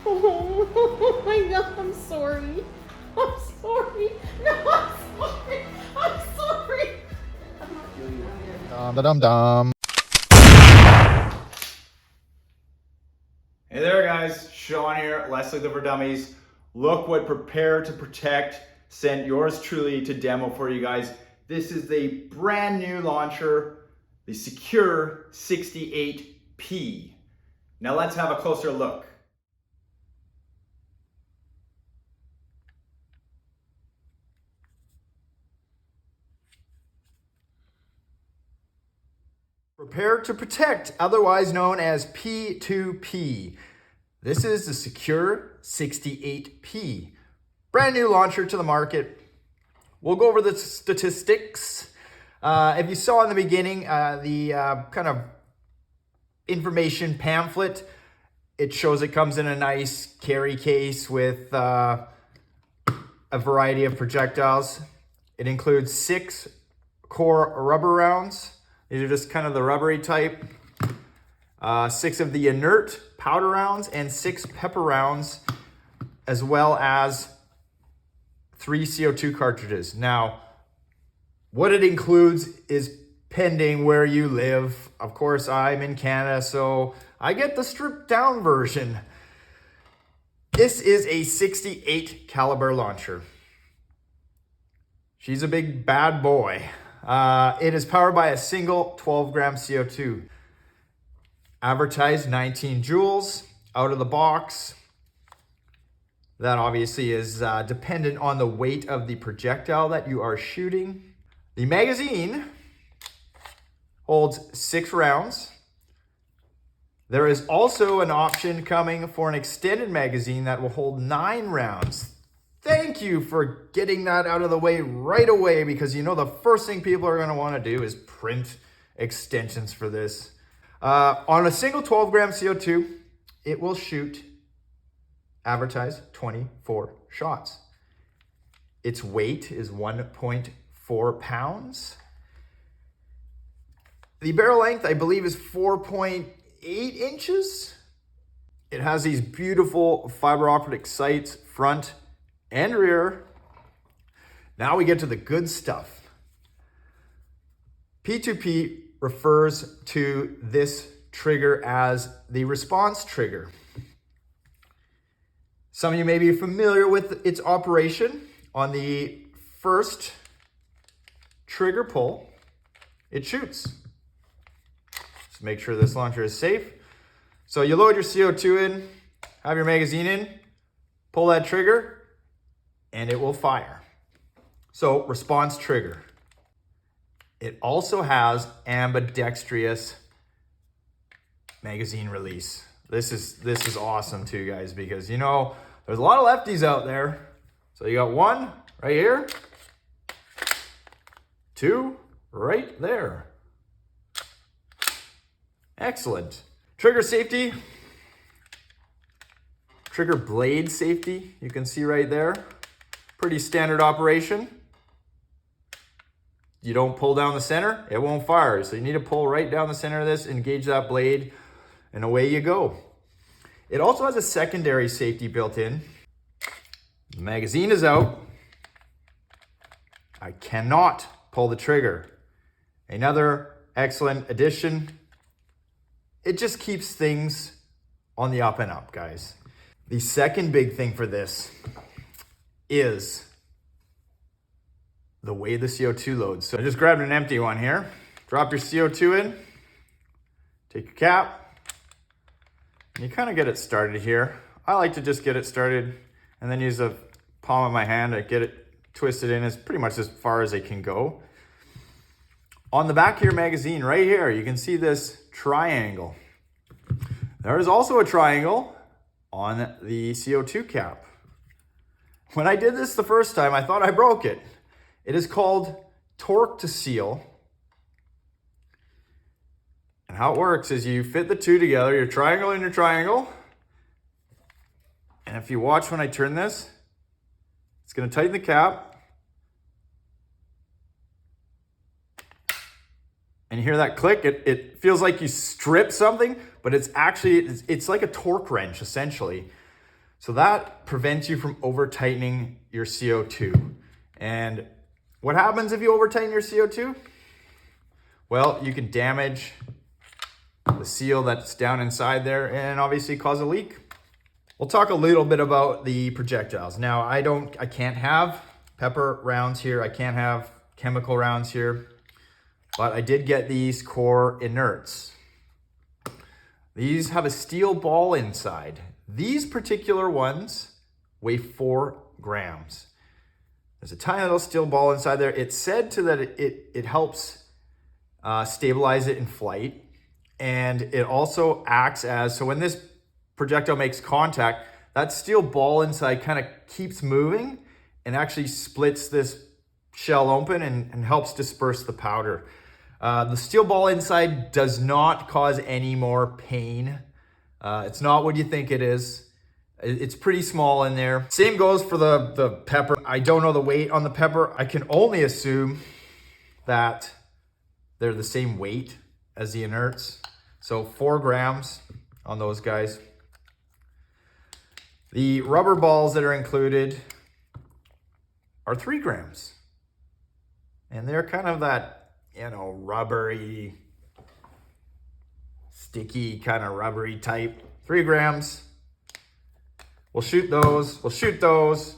Oh my god, I'm sorry. I'm sorry. No, I'm sorry. I'm sorry. I'm not doing that again. Dum dum dum. Hey there guys, Sean here, Leslie the for Dummies. Look what Prepare to Protect sent yours truly to demo for you guys. This is the brand new launcher, the Secure 68P. Now let's have a closer look. Prepare to Protect, otherwise known as P2P. This is the Secure 68P. Brand new launcher to the market. We'll go over the statistics. If you saw in the beginning, the kind of information pamphlet, it shows it comes in a nice carry case with a variety of projectiles. It includes 6 core rubber rounds. These are just kind of the rubbery type. 6 of the inert powder rounds and 6 pepper rounds, as well as 3 CO2 cartridges. Now, what it includes is pending where you live. Of course, I'm in Canada, so I get the stripped down version. This is a 68 caliber launcher. She's a big bad boy. It is powered by a single 12 gram CO2. Advertised 19 joules out of the box. That obviously is dependent on the weight of the projectile that you are shooting. The magazine holds 6 rounds. There is also an option coming for an extended magazine that will hold 9 rounds. Thank you for getting that out of the way right away, because you know the first thing people are going to want to do is print extensions for this. On a single 12 gram CO2, it will shoot, advertised, 24 shots. Its weight is 1.4 pounds. The barrel length, I believe, is 4.8 inches. It has these beautiful fiber optic sights, front and rear. Now we get to the good stuff. P2P refers to this trigger as the response trigger. Some of you may be familiar with its operation. On the first trigger pull, it shoots. Just make sure this launcher is safe. So you load your CO2 in, have your magazine in, pull that trigger, and it will fire. So, response trigger. It also has ambidextrous magazine release. This is awesome too, guys, because you know there's a lot of lefties out there. So you got 1 right here, 2 right there. Excellent. Trigger safety. Trigger blade safety, you can see right there. Pretty standard operation. You don't pull down the center, it won't fire. So you need to pull right down the center of this, engage that blade, and away you go. It also has a secondary safety built in. The magazine is out. I cannot pull the trigger. Another excellent addition. It just keeps things on the up and up, guys. The second big thing for this is the way the CO2 loads. So I just grabbed an empty one here. Drop your CO2 in, take your cap, and you kind of get it started here. I like to just get it started and then use the palm of my hand to get it twisted in as pretty much as far as it can go. On the back of your magazine right here, you can see this triangle. There is also a triangle on the CO2 cap. When I did this the first time, I thought I broke it. It is called torque to seal. And how it works is you fit the two together, your triangle and your triangle. And if you watch when I turn this, it's going to tighten the cap. and you hear that click, it feels like you strip something, but it's actually, it's like a torque wrench essentially. So that prevents you from over tightening your CO2. And what happens if you over tighten your CO2? Well, you can damage the seal that's down inside there and obviously cause a leak. We'll talk a little bit about the projectiles. Now, I can't have pepper rounds here. I can't have chemical rounds here, but I did get these core inerts. These have a steel ball inside. These particular ones weigh 4 grams. There's a tiny little steel ball inside there. It's said to that it helps stabilize it in flight. And it also acts as, so when this projectile makes contact, that steel ball inside kind of keeps moving and actually splits this shell open and helps disperse the powder. The steel ball inside does not cause any more pain. It's not what you think it is. It's pretty small in there. Same goes for the pepper. I don't know the weight on the pepper. I can only assume that they're the same weight as the inerts. So 4 grams on those guys. The rubber balls that are included are 3 grams. And they're kind of that, you know, rubbery, sticky, kind of rubbery type. 3 grams. We'll shoot those. We'll shoot those.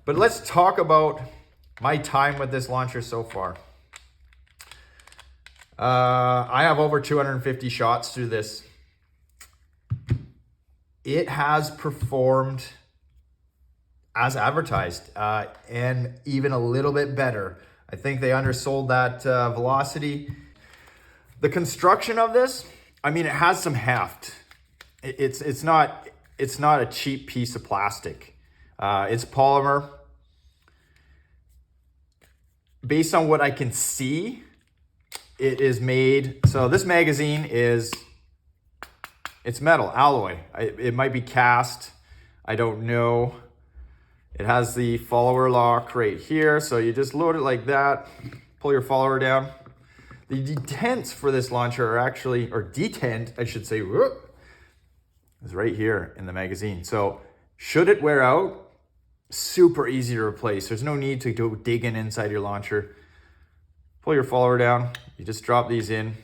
But let's talk about my time with this launcher so far. I have over 250 shots through this. It has performed as advertised, and even a little bit better. I think they undersold that velocity. The construction of this, I mean, it has some heft. It's not a cheap piece of plastic. It's polymer. Based on what I can see, it is made, so this magazine it's metal, alloy. It might be cast, I don't know. It has the follower lock right here, so you just load it like that, pull your follower down. The detents for this launcher are actually, or detent, I should say, is right here in the magazine. So should it wear out, super easy to replace. There's no need to go digging inside your launcher. Pull your follower down, you just drop these in.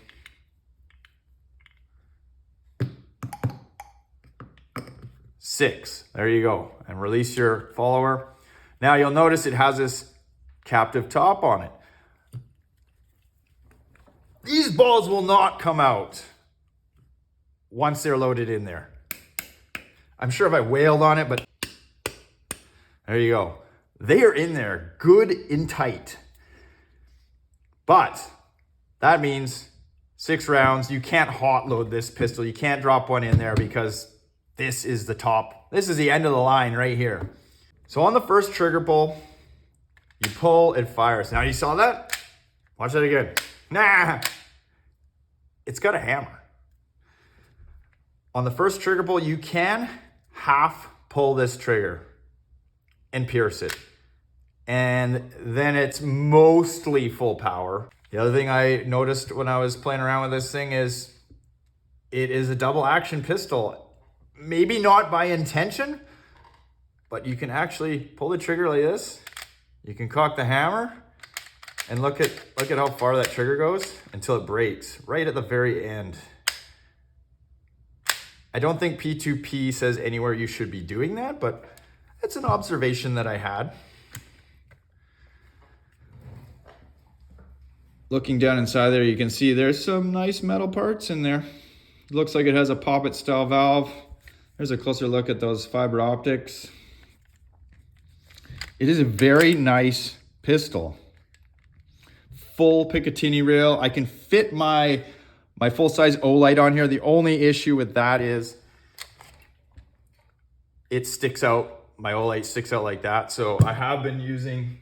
Six, there you go, and release your follower. Now you'll notice it has this captive top on it. These balls will not come out once they're loaded in there. I'm sure if I wailed on it, but there you go. They are in there, good and tight. But that means 6 rounds. You can't hot load this pistol. You can't drop one in there because this is the top. This is the end of the line right here. So on the first trigger pull, you pull, it fires. Now you saw that? Watch that again. Nah, it's got a hammer. On the first trigger pull, you can half pull this trigger and pierce it. And then it's mostly full power. The other thing I noticed when I was playing around with this thing is it is a double action pistol. Maybe not by intention, but you can actually pull the trigger like this. You can cock the hammer and look at how far that trigger goes until it breaks right at the very end. I don't think P2P says anywhere you should be doing that, but it's an observation that I had. Looking down inside there, you can see there's some nice metal parts in there. It looks like it has a poppet style valve. There's a closer look at those fiber optics. It is a very nice pistol. Full Picatinny rail. I can fit my full-size Olight on here. The only issue with that is it sticks out. My Olight sticks out like that. So I have been using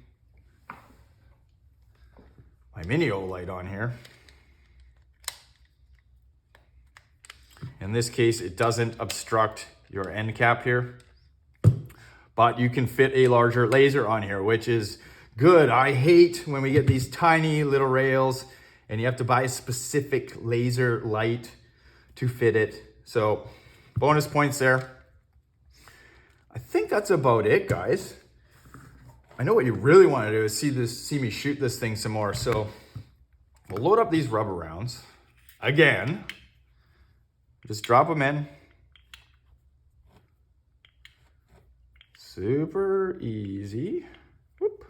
my mini Olight on here. In this case, it doesn't obstruct your end cap here, but you can fit a larger laser on here, which is good. I hate when we get these tiny little rails and you have to buy a specific laser light to fit it. So bonus points there. I think that's about it, guys. I know what you really want to do is see me shoot this thing some more. So we'll load up these rubber rounds again. Just drop them in. Super easy. Whoop.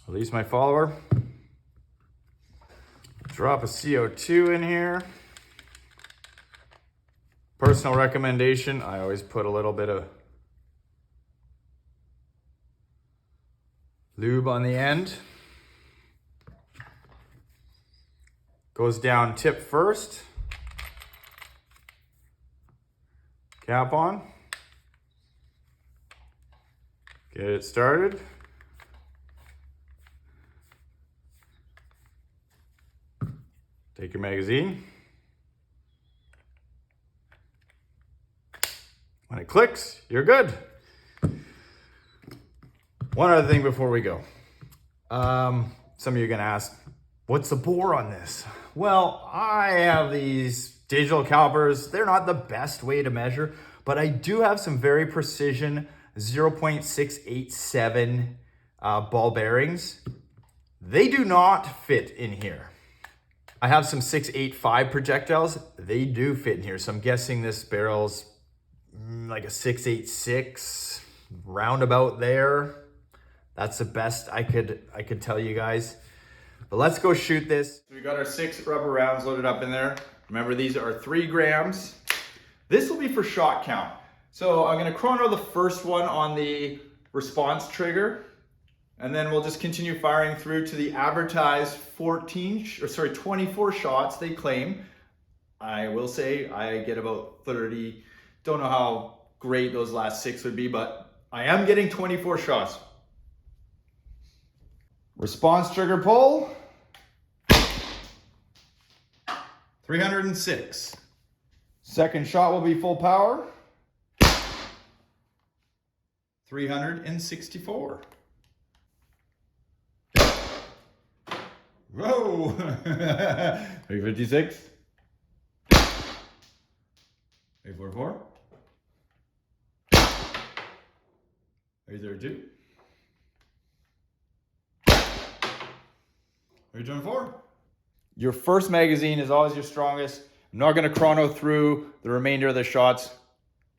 Release my follower. Drop a CO2 in here. Personal recommendation, I always put a little bit of lube on the end. Goes down tip first. Cap on. Get it started. Take your magazine. When it clicks, you're good. One other thing before we go. Some of you are gonna ask, what's the bore on this? Well, I have these digital calipers. They're not the best way to measure, but I do have some very precision 0.687 ball bearings. They do not fit in here. I have some 685 projectiles. They do fit in here. So I'm guessing this barrel's like a 686, roundabout there. That's the best I could tell you guys. But let's go shoot this. We got our 6 rubber rounds loaded up in there. Remember, these are 3 grams. This will be for shot count. So I'm gonna chrono the first one on the response trigger, and then we'll just continue firing through to the advertised 24 shots they claim. I will say I get about 30. Don't know how great those last 6 would be, but I am getting 24 shots. Response trigger pull. 306. Second shot will be full power. 364. Whoa! 356. 344. 332. 324. Your first magazine is always your strongest. I'm not going to chrono through the remainder of the shots.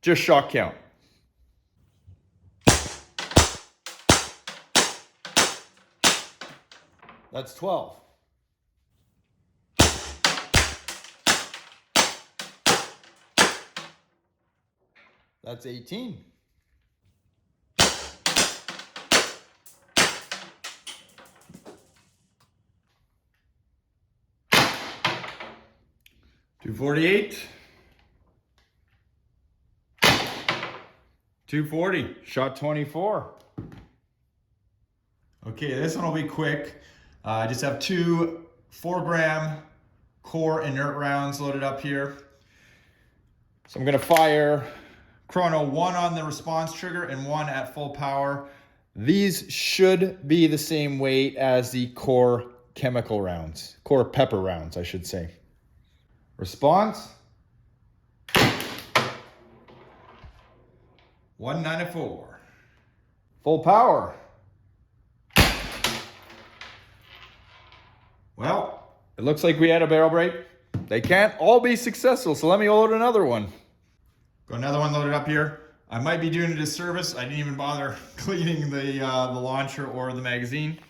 Just shot count. That's 12. That's 18. $248. $240. Shot 24. Okay, this one will be quick. I just have 2 4-gram core inert rounds loaded up here. So I'm gonna fire chrono 1 on the response trigger and 1 at full power. These should be the same weight as the core chemical rounds, core pepper rounds, I should say. Response. 194. Full power. Well, it looks like we had a barrel break. They can't all be successful, so let me load another one. Got another one loaded up here. I might be doing a disservice. I didn't even bother cleaning the launcher or the magazine.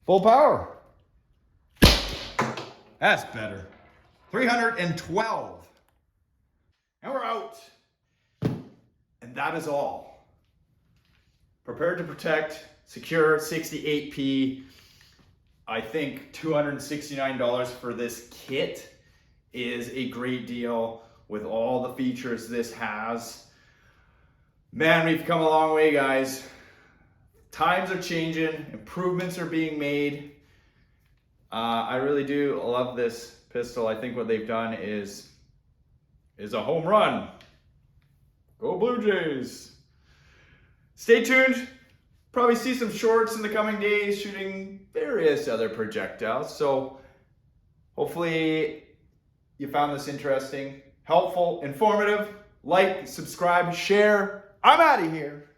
Full power. That's better. 312. And we're out. And that is all. Prepared to protect, secure 68P. I think $269 for this kit is a great deal with all the features this has. Man, we've come a long way, guys. Times are changing, improvements are being made. I really do love this pistol. I think what they've done is a home run. Go Blue Jays. Stay tuned. Probably see some shorts in the coming days shooting various other projectiles. So hopefully you found this interesting, helpful, informative. Like, subscribe, share. I'm out of here.